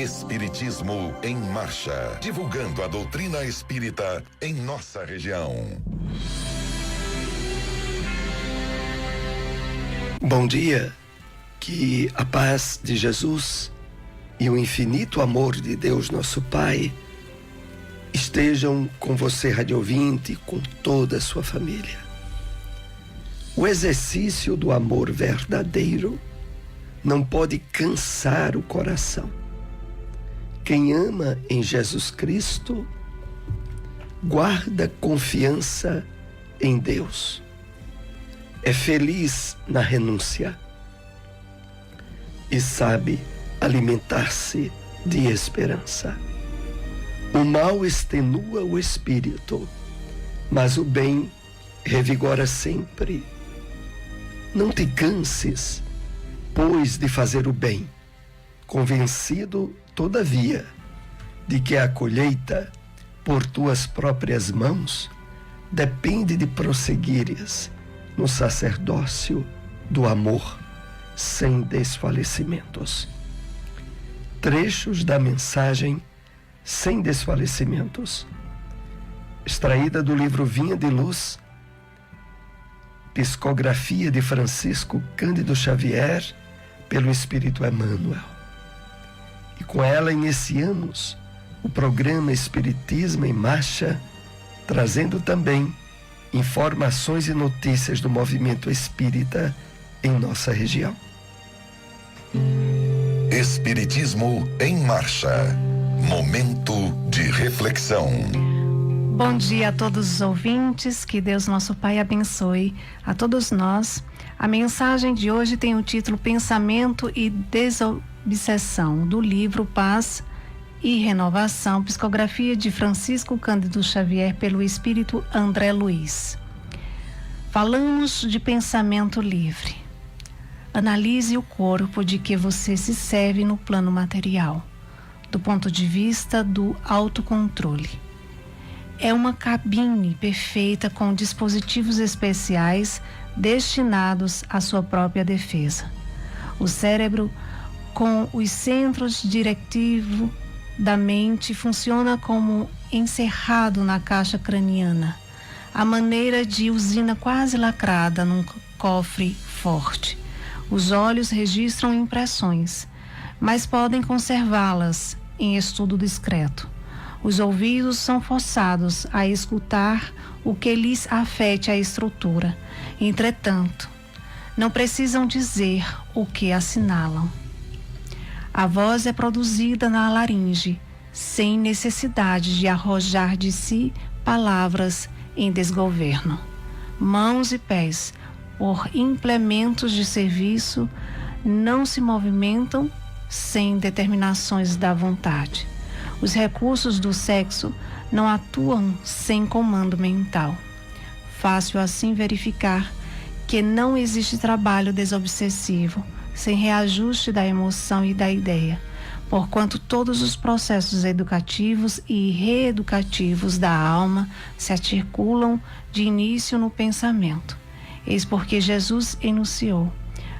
Espiritismo em Marcha, divulgando a doutrina espírita em nossa região. Bom dia, que a paz de Jesus e o infinito amor de Deus nosso Pai estejam com você, rádio ouvinte, com toda a sua família. O exercício do amor verdadeiro não pode cansar o coração. Quem ama em Jesus Cristo guarda confiança em Deus. É feliz na renúncia e sabe alimentar-se de esperança. O mal extenua o espírito, mas o bem revigora sempre. Não te canses, pois, de fazer o bem, convencido, todavia, de que a colheita, por tuas próprias mãos, depende de prosseguires no sacerdócio do amor, sem desfalecimentos. Trechos da mensagem Sem Desfalecimentos, extraída do livro Vinha de Luz, psicografia de Francisco Cândido Xavier, pelo Espírito Emmanuel. E com ela iniciamos o programa Espiritismo em Marcha, trazendo também informações e notícias do movimento espírita em nossa região. Espiritismo em Marcha, momento de reflexão. Bom dia a todos os ouvintes, que Deus nosso Pai abençoe a todos nós. A mensagem de hoje tem o título Pensamento e Desobsessão, do livro Paz e Renovação, psicografia de Francisco Cândido Xavier, pelo Espírito André Luiz. Falamos de pensamento livre. Analise o corpo de que você se serve no plano material, do ponto de vista do autocontrole. É uma cabine perfeita com dispositivos especiais destinados à sua própria defesa. O cérebro, com os centros diretivos da mente, funciona como encerrado na caixa craniana, à maneira de usina quase lacrada num cofre forte. Os olhos registram impressões, mas podem conservá-las em estudo discreto. Os ouvidos são forçados a escutar o que lhes afete a estrutura. Entretanto, não precisam dizer o que assinalam. A voz é produzida na laringe, sem necessidade de arrojar de si palavras em desgoverno. Mãos e pés, por implementos de serviço, não se movimentam sem determinações da vontade. Os recursos do sexo não atuam sem comando mental. Fácil assim verificar que não existe trabalho desobsessivo sem reajuste da emoção e da ideia, porquanto todos os processos educativos e reeducativos da alma se articulam de início no pensamento. Eis porque Jesus enunciou,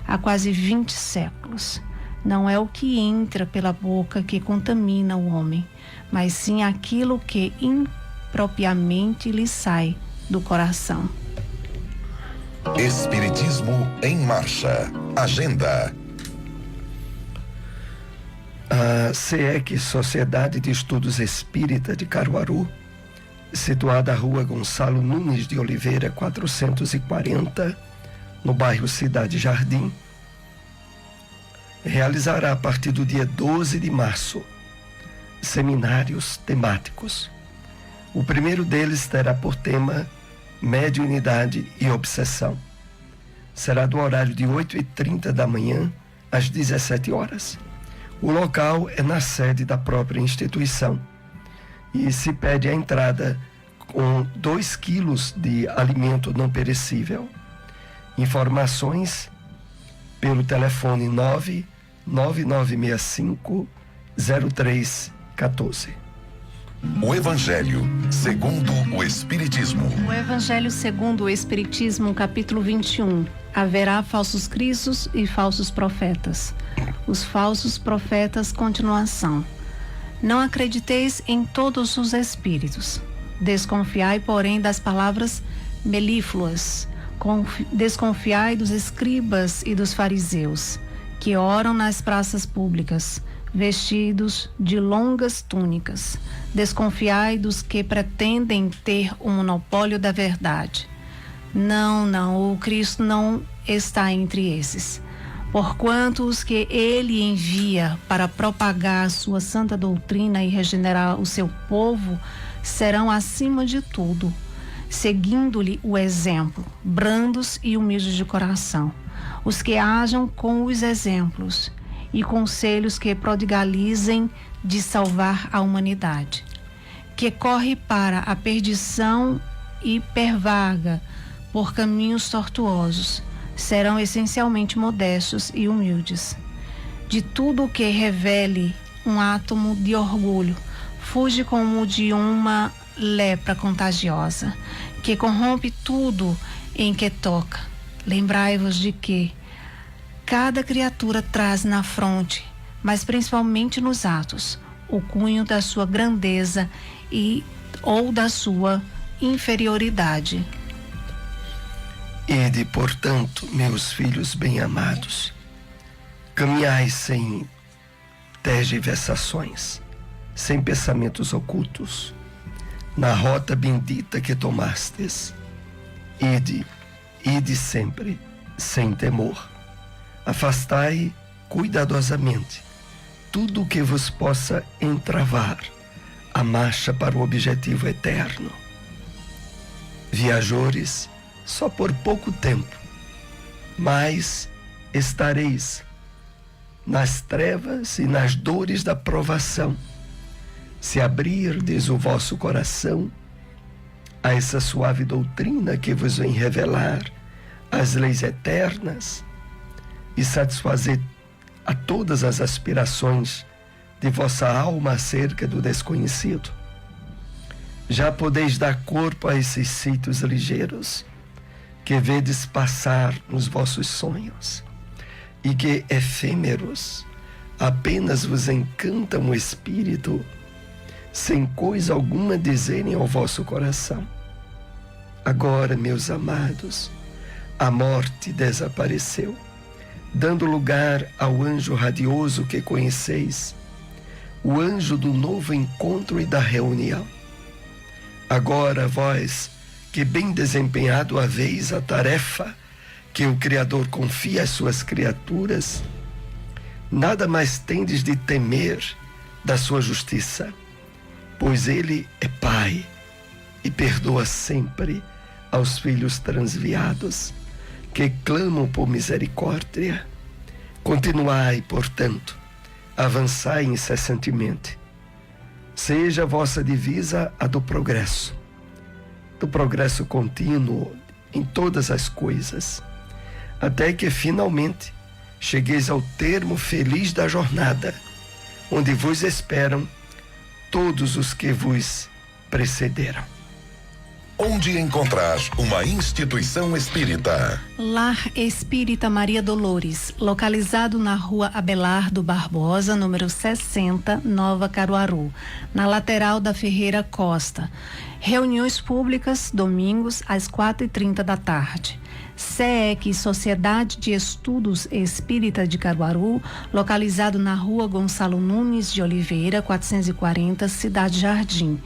há quase 20 séculos: não é o que entra pela boca que contamina o homem, mas sim aquilo que impropriamente lhe sai do coração. Espiritismo em Marcha. Agenda. A SEEC, Sociedade de Estudos Espírita de Caruaru, situada à Rua Gonçalo Nunes de Oliveira, 440, no bairro Cidade Jardim, realizará a partir do dia 12 de março seminários temáticos. O primeiro deles terá por tema Mediunidade e Obsessão. Será do horário de 8h30 da manhã às 17 horas. O local é na sede da própria instituição e se pede a entrada com 2 quilos de alimento não perecível. Informações pelo telefone 99965-0314. O Evangelho segundo o Espiritismo. O Evangelho segundo o Espiritismo, capítulo 21. Haverá falsos cristos e falsos profetas. Os falsos profetas, continuação. Não acrediteis em todos os espíritos. Desconfiai, porém, das palavras melífluas. Desconfiai dos escribas e dos fariseus, que oram nas praças públicas, vestidos de longas túnicas. Desconfiai dos que pretendem ter o monopólio da verdade. Não, o Cristo não está entre esses. Porquanto os que ele envia para propagar a sua santa doutrina e regenerar o seu povo serão, acima de tudo, seguindo-lhe o exemplo, brandos e humildes de coração. Os que hajam com os exemplos e conselhos que prodigalizem de salvar a humanidade, que corre para a perdição e pervaga por caminhos tortuosos, serão essencialmente modestos e humildes. De tudo o que revele um átomo de orgulho, fuge como de uma lepra contagiosa, que corrompe tudo em que toca. Lembrai-vos de que cada criatura traz na fronte, mas principalmente nos atos, o cunho da sua grandeza ou da sua inferioridade. Ide, portanto, meus filhos bem-amados, caminhai sem tergiversações, sem pensamentos ocultos, na rota bendita que tomastes. Ide sempre, sem temor. Afastai cuidadosamente tudo o que vos possa entravar a marcha para o objetivo eterno. Viajores, só por pouco tempo, mas estareis nas trevas e nas dores da provação. Se abrirdes o vosso coração a essa suave doutrina que vos vem revelar as leis eternas e satisfazer a todas as aspirações de vossa alma acerca do desconhecido, já podeis dar corpo a esses sítios ligeiros que vedes passar nos vossos sonhos e que, efêmeros, apenas vos encantam o espírito, sem coisa alguma dizerem ao vosso coração. Agora, meus amados, a morte desapareceu, dando lugar ao anjo radioso que conheceis, o anjo do novo encontro e da reunião. Agora, vós, que bem desempenhado haveis a tarefa que o Criador confia às suas criaturas, nada mais tendes de temer da sua justiça, pois Ele é Pai e perdoa sempre aos filhos transviados que clamam por misericórdia. Continuai, portanto, avançai incessantemente. Seja a vossa divisa a do progresso contínuo em todas as coisas, até que finalmente chegueis ao termo feliz da jornada, onde vos esperam todos os que vos precederam. Onde encontrar uma instituição espírita? Lar Espírita Maria Dolores, localizado na Rua Abelardo Barbosa, número 60, Nova Caruaru, na lateral da Ferreira Costa. Reuniões públicas, domingos, às 4h30 da tarde. SEEC, Sociedade de Estudos Espírita de Caruaru, localizado na Rua Gonçalo Nunes de Oliveira, 440, Cidade Jardim.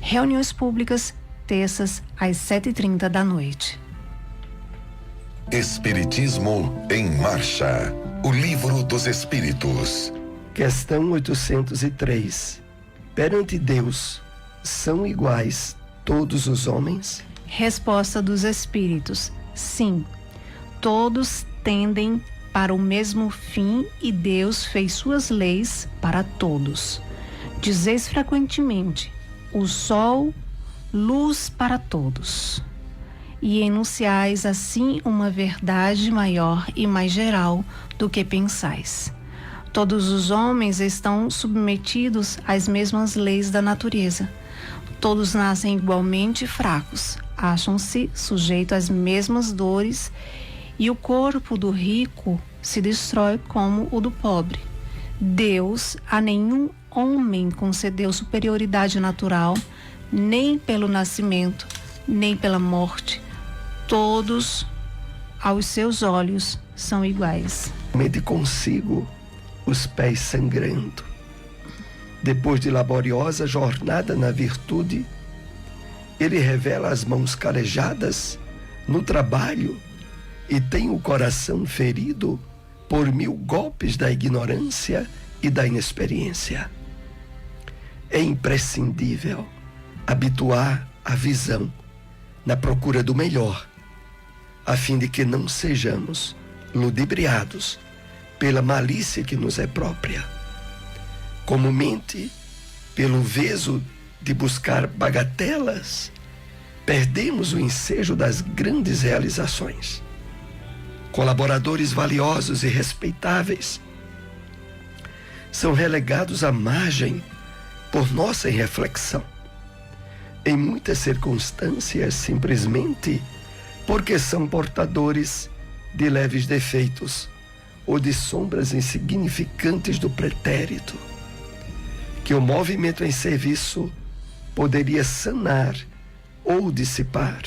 Reuniões públicas, terças, às 7h30 da noite. Espiritismo em Marcha. O Livro dos Espíritos. Questão 803. Perante Deus, são iguais todos os homens? Resposta dos Espíritos: sim. Todos tendem para o mesmo fim e Deus fez suas leis para todos. Dizeis frequentemente: o sol, luz para todos. E enunciais assim uma verdade maior e mais geral do que pensais. Todos os homens estão submetidos às mesmas leis da natureza. Todos nascem igualmente fracos, acham-se sujeitos às mesmas dores e o corpo do rico se destrói como o do pobre. Deus a nenhum homem concedeu superioridade natural, nem pelo nascimento, nem pela morte. Todos, aos seus olhos, são iguais. Mede consigo os pés sangrando. Depois de laboriosa jornada na virtude, ele revela as mãos calejadas no trabalho e tem o coração ferido por 1000 golpes da ignorância e da inexperiência. É imprescindível habituar a visão na procura do melhor, a fim de que não sejamos ludibriados pela malícia que nos é própria. Comumente, pelo veso de buscar bagatelas, perdemos o ensejo das grandes realizações. Colaboradores valiosos e respeitáveis são relegados à margem por nossa irreflexão. Em muitas circunstâncias, simplesmente porque são portadores de leves defeitos ou de sombras insignificantes do pretérito, que o movimento em serviço poderia sanar ou dissipar.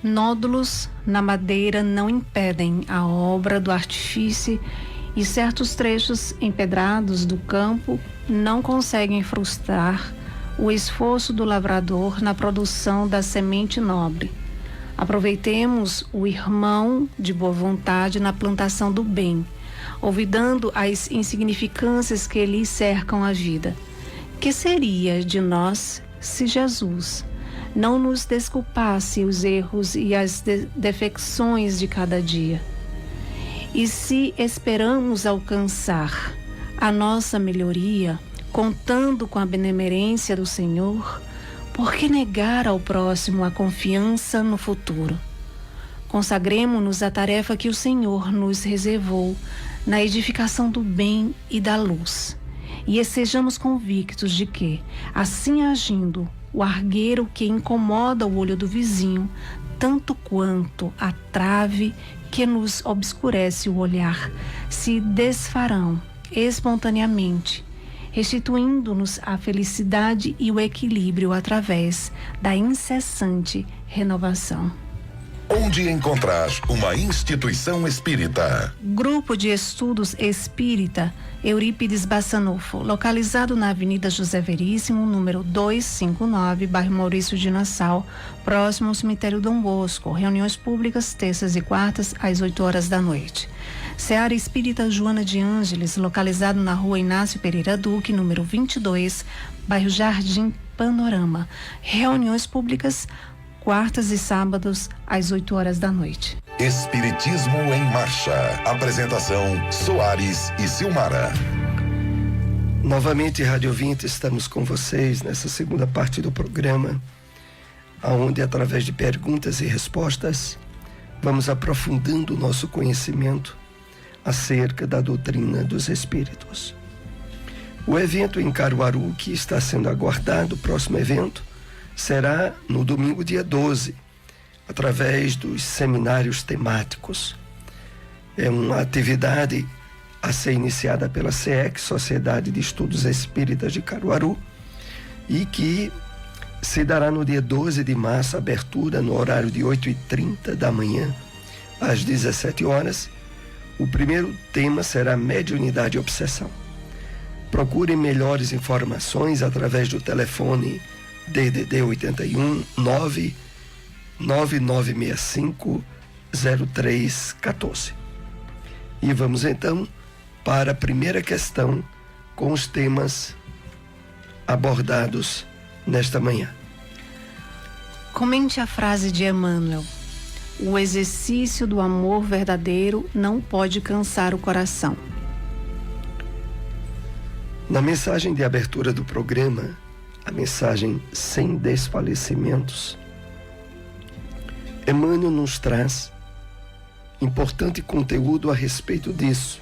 Nódulos na madeira não impedem a obra do artífice e certos trechos empedrados do campo não conseguem frustrar o esforço do lavrador na produção da semente nobre. Aproveitemos o irmão de boa vontade na plantação do bem, olvidando as insignificâncias que lhe cercam a vida. Que seria de nós se Jesus não nos desculpasse os erros e as defecções de cada dia? E se esperamos alcançar a nossa melhoria, contando com a benemerência do Senhor, por que negar ao próximo a confiança no futuro? Consagremo-nos à tarefa que o Senhor nos reservou na edificação do bem e da luz. E sejamos convictos de que, assim agindo, o argueiro que incomoda o olho do vizinho, tanto quanto a trave que nos obscurece o olhar, se desfarão espontaneamente, restituindo-nos a felicidade e o equilíbrio através da incessante renovação. Onde encontrar uma instituição espírita? Grupo de Estudos Espírita Eurípides Bassanufo, localizado na Avenida José Veríssimo, número 259, bairro Maurício de Nassau, próximo ao cemitério Dom Bosco. Reuniões públicas, terças e quartas, às 8 horas da noite. Seara Espírita Joana de Ângeles, localizado na rua Inácio Pereira Duque, número 22, bairro Jardim Panorama. Reuniões públicas, quartas e sábados, às 8 horas da noite. Espiritismo em Marcha. Apresentação: Soares e Silmara. Novamente, Rádio Ouvinte, estamos com vocês nessa segunda parte do programa, onde, através de perguntas e respostas, vamos aprofundando o nosso conhecimento acerca da doutrina dos Espíritos. O evento em Caruaru, que está sendo aguardado, o próximo evento, será no domingo, dia 12, através dos seminários temáticos. É uma atividade a ser iniciada pela SEEC, Sociedade de Estudos Espíritas de Caruaru, e que se dará no dia 12 de março, abertura no horário de 8h30 da manhã às 17 horas. O primeiro tema será mediunidade e obsessão. Procurem melhores informações através do telefone DDD 81 99965 0314. E vamos então para a primeira questão com os temas abordados nesta manhã. Comente a frase de Emmanuel: o exercício do amor verdadeiro não pode cansar o coração. Na mensagem de abertura do programa, a mensagem Sem Desfalecimentos, Emmanuel nos traz importante conteúdo a respeito disso.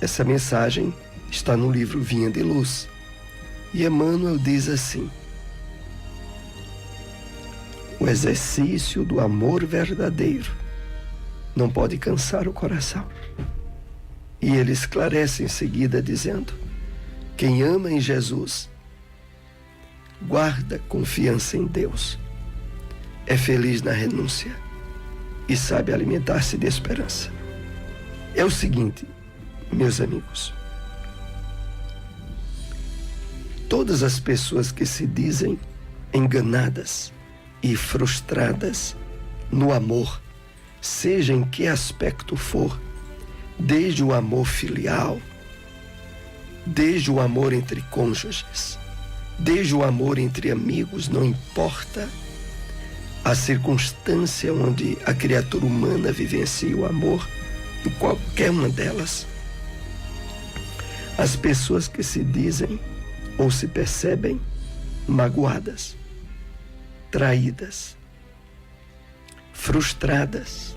Essa mensagem está no livro Vinha de Luz. E Emmanuel diz assim: o O exercício do amor verdadeiro não pode cansar o coração. E ele esclarece em seguida dizendo: quem ama em Jesus guarda confiança em Deus, é feliz na renúncia e sabe alimentar-se de esperança. É o seguinte, meus amigos, todas as pessoas que se dizem enganadas e frustradas no amor, seja em que aspecto for, desde o amor filial, desde o amor entre cônjuges, desde o amor entre amigos, não importa a circunstância onde a criatura humana vivencia o amor, em qualquer uma delas, as pessoas que se dizem ou se percebem magoadas, traídas, frustradas,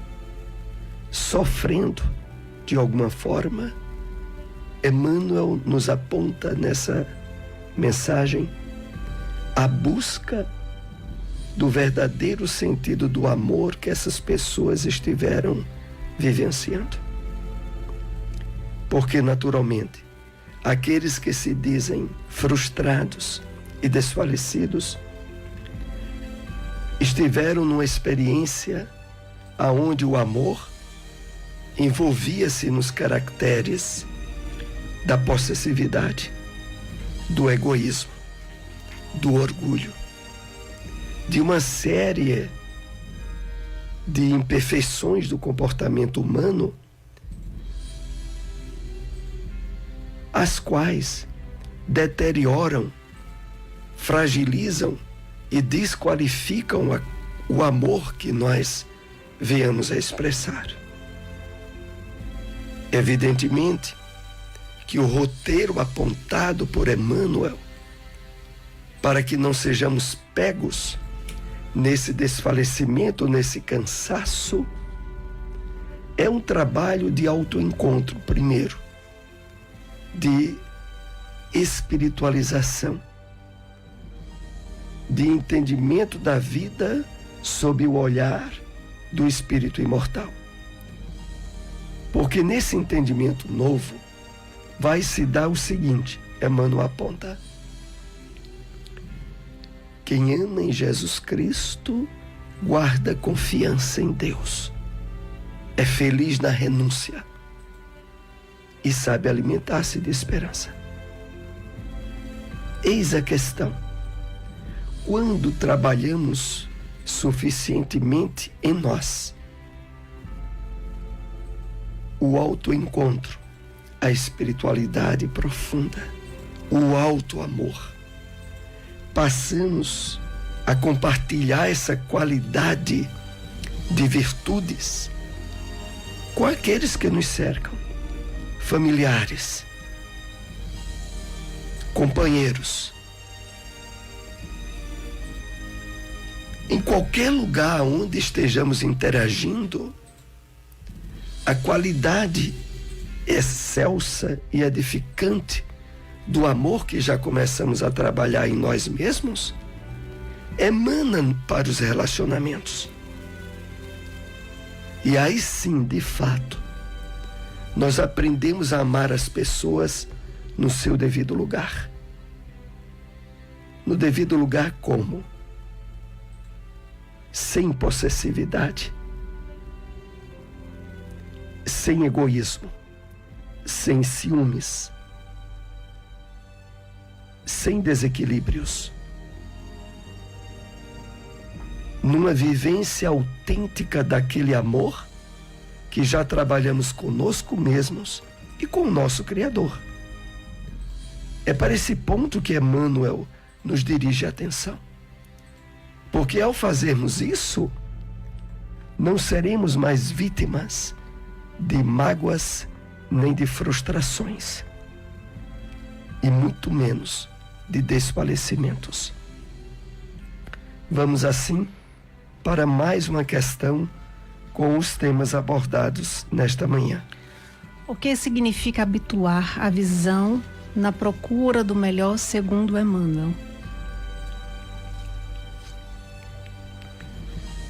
sofrendo de alguma forma, Emmanuel nos aponta nessa mensagem a busca do verdadeiro sentido do amor que essas pessoas estiveram vivenciando. Porque, naturalmente, aqueles que se dizem frustrados e desfalecidos estiveram numa experiência aonde o amor envolvia-se nos caracteres da possessividade, do egoísmo, do orgulho, de uma série de imperfeições do comportamento humano, as quais deterioram, fragilizam e desqualificam o amor que nós venhamos a expressar. Evidentemente que o roteiro apontado por Emmanuel para que não sejamos pegos nesse desfalecimento, nesse cansaço, é um trabalho de autoencontro, primeiro, de espiritualização, de entendimento da vida sob o olhar do espírito imortal. Porque nesse entendimento novo vai se dar o seguinte, Emmanuel aponta: quem ama em Jesus Cristo guarda confiança em Deus, é feliz na renúncia e sabe alimentar-se de esperança. Eis a questão: quando trabalhamos suficientemente em nós o autoencontro, a espiritualidade profunda, o alto amor, passamos a compartilhar essa qualidade de virtudes com aqueles que nos cercam, familiares, companheiros, em qualquer lugar onde estejamos interagindo, a qualidade excelsa e edificante do amor que já começamos a trabalhar em nós mesmos emana para os relacionamentos. E aí sim, de fato, nós aprendemos a amar as pessoas no seu devido lugar. No devido lugar como? Sem possessividade, sem egoísmo, sem ciúmes, sem desequilíbrios, numa vivência autêntica daquele amor que já trabalhamos conosco mesmos e com o nosso Criador. É para esse ponto que Emmanuel nos dirige a atenção. Porque ao fazermos isso, não seremos mais vítimas de mágoas nem de frustrações, e muito menos de desfalecimentos. Vamos assim para mais uma questão com os temas abordados nesta manhã. O que significa habituar a visão na procura do melhor segundo Emmanuel?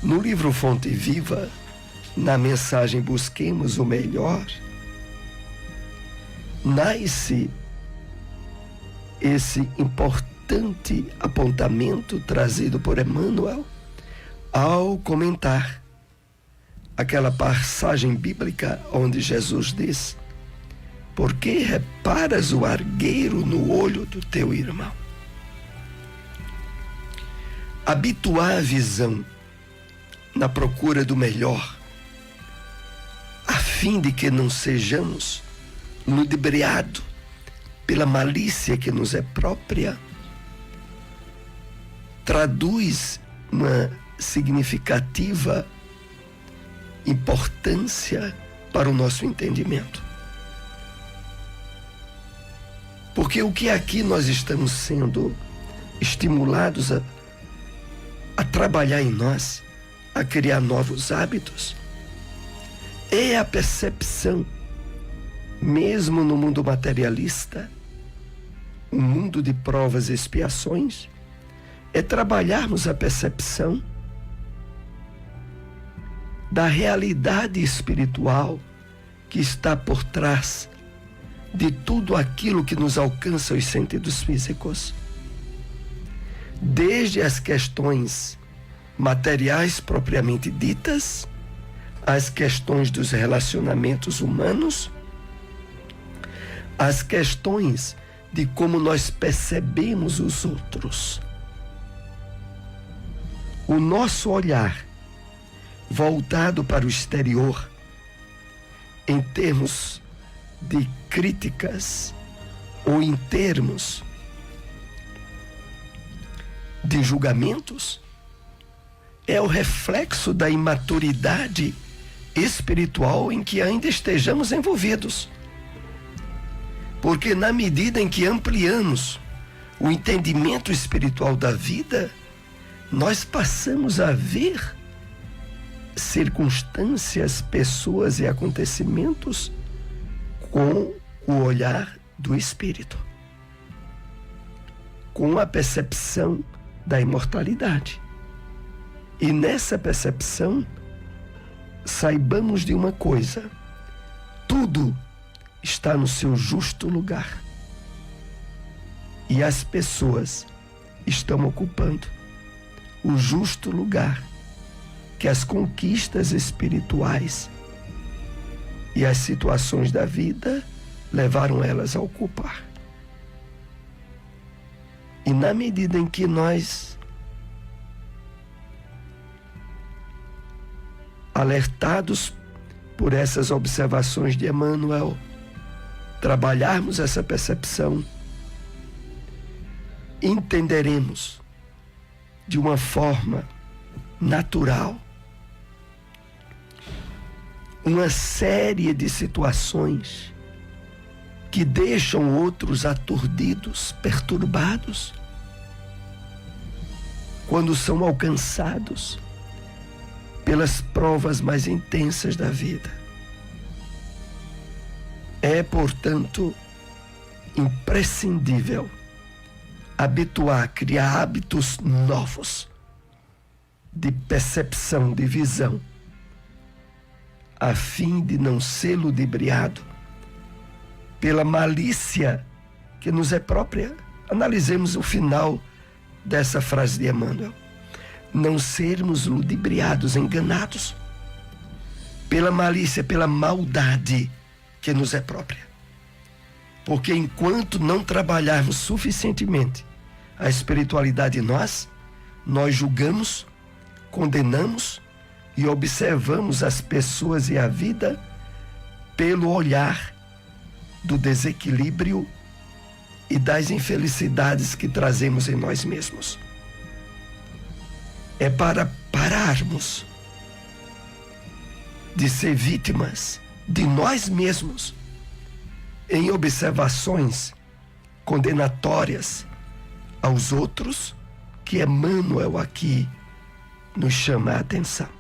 No livro Fonte Viva, na mensagem Busquemos o Melhor, nasce esse importante apontamento trazido por Emmanuel ao comentar aquela passagem bíblica onde Jesus diz: por que reparas o argueiro no olho do teu irmão? Habituar a visão na procura do melhor, a fim de que não sejamos ludibriados pela malícia que nos é própria, traduz uma significativa importância para o nosso entendimento. Porque o que aqui nós estamos sendo estimulados a trabalhar em nós, a criar novos hábitos, é a percepção, mesmo no mundo materialista, um mundo de provas e expiações, é trabalharmos a percepção da realidade espiritual que está por trás de tudo aquilo que nos alcança os sentidos físicos. Desde as questões materiais propriamente ditas, as questões dos relacionamentos humanos, as questões de como nós percebemos os outros. O nosso olhar voltado para o exterior, em termos de críticas ou em termos de julgamentos, é o reflexo da imaturidade espiritual em que ainda estejamos envolvidos. Porque na medida em que ampliamos o entendimento espiritual da vida, nós passamos a ver circunstâncias, pessoas e acontecimentos com o olhar do espírito, com a percepção da imortalidade. E nessa percepção, saibamos de uma coisa: tudo está no seu justo lugar. E as pessoas estão ocupando o justo lugar que as conquistas espirituais e as situações da vida levaram elas a ocupar. E na medida em que nós, alertados por essas observações de Emmanuel, trabalharmos essa percepção, entenderemos de uma forma natural uma série de situações que deixam outros aturdidos, perturbados, quando são alcançados pelas provas mais intensas da vida. É, portanto, imprescindível habituar, criar hábitos novos de percepção, de visão, a fim de não ser ludibriado pela malícia que nos é própria. Analisemos o final dessa frase de Emmanuel: não sermos ludibriados, enganados pela malícia, pela maldade que nos é própria. Porque enquanto não trabalharmos suficientemente a espiritualidade em nós, nós julgamos, condenamos e observamos as pessoas e a vida pelo olhar do desequilíbrio e das infelicidades que trazemos em nós mesmos. É para pararmos de ser vítimas de nós mesmos em observações condenatórias aos outros que Emmanuel aqui nos chama a atenção.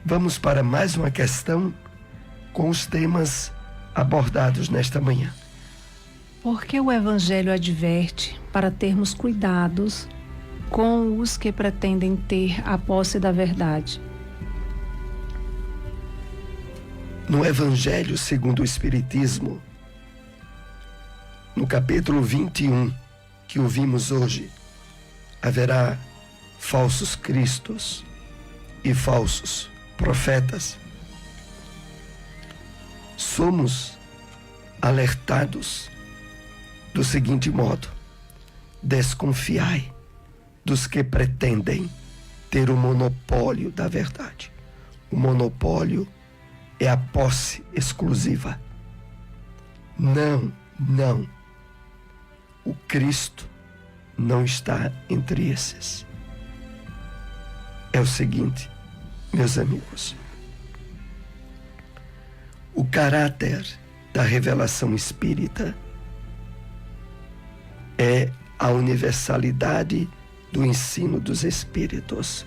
Vamos para mais uma questão com os temas abordados nesta manhã. Porque o Evangelho adverte para termos cuidados com os que pretendem ter a posse da verdade. No Evangelho segundo o Espiritismo, no capítulo 21, que ouvimos hoje, haverá falsos cristos e falsos profetas. Somos alertados do seguinte modo: desconfiai dos que pretendem ter o monopólio da verdade. O monopólio é a posse exclusiva. Não. O Cristo não está entre esses. É o seguinte, meus amigos: o caráter da revelação espírita é a universalidade do ensino dos espíritos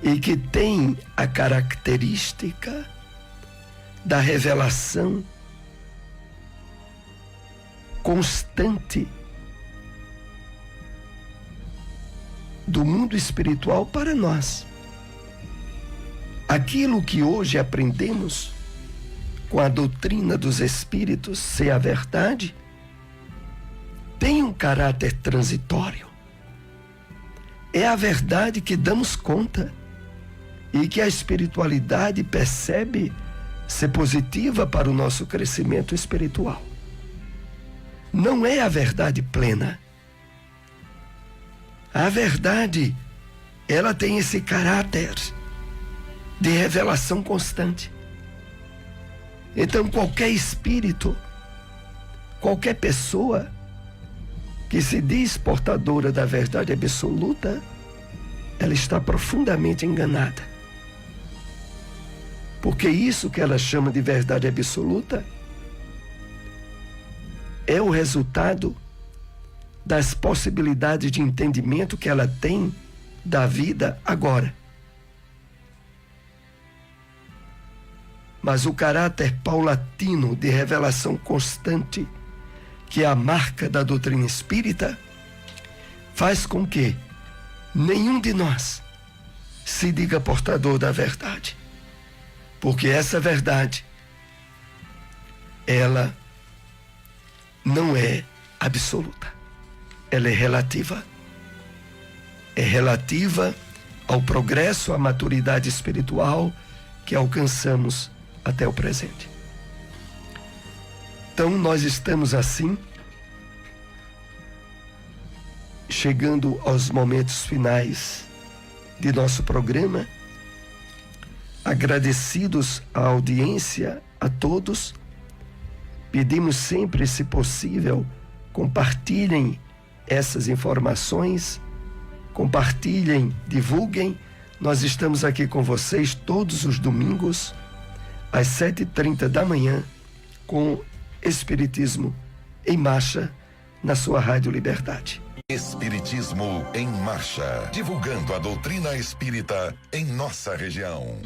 e que tem a característica da revelação constante do mundo espiritual para nós. Aquilo que hoje aprendemos com a doutrina dos espíritos ser a verdade tem um caráter transitório. É a verdade que damos conta e que a espiritualidade percebe ser positiva para o nosso crescimento espiritual. Não é a verdade plena. A verdade, ela tem esse caráter de revelação constante. Então, qualquer espírito, qualquer pessoa que se diz portadora da verdade absoluta, ela está profundamente enganada. Porque isso que ela chama de verdade absoluta é o resultado das possibilidades de entendimento que ela tem da vida agora. Mas o caráter paulatino de revelação constante, que é a marca da doutrina espírita, faz com que nenhum de nós se diga portador da verdade. Porque essa verdade, ela não é absoluta. Ela é relativa. É relativa ao progresso, à maturidade espiritual que alcançamos até o presente. Então, nós estamos assim, chegando aos momentos finais de nosso programa, agradecidos à audiência, a todos. Pedimos sempre, se possível, compartilhem essas informações, compartilhem, divulguem. Nós estamos aqui com vocês todos os domingos, às 7h30 da manhã, com Espiritismo em Marcha, na sua Rádio Liberdade. Espiritismo em Marcha, divulgando a doutrina espírita em nossa região.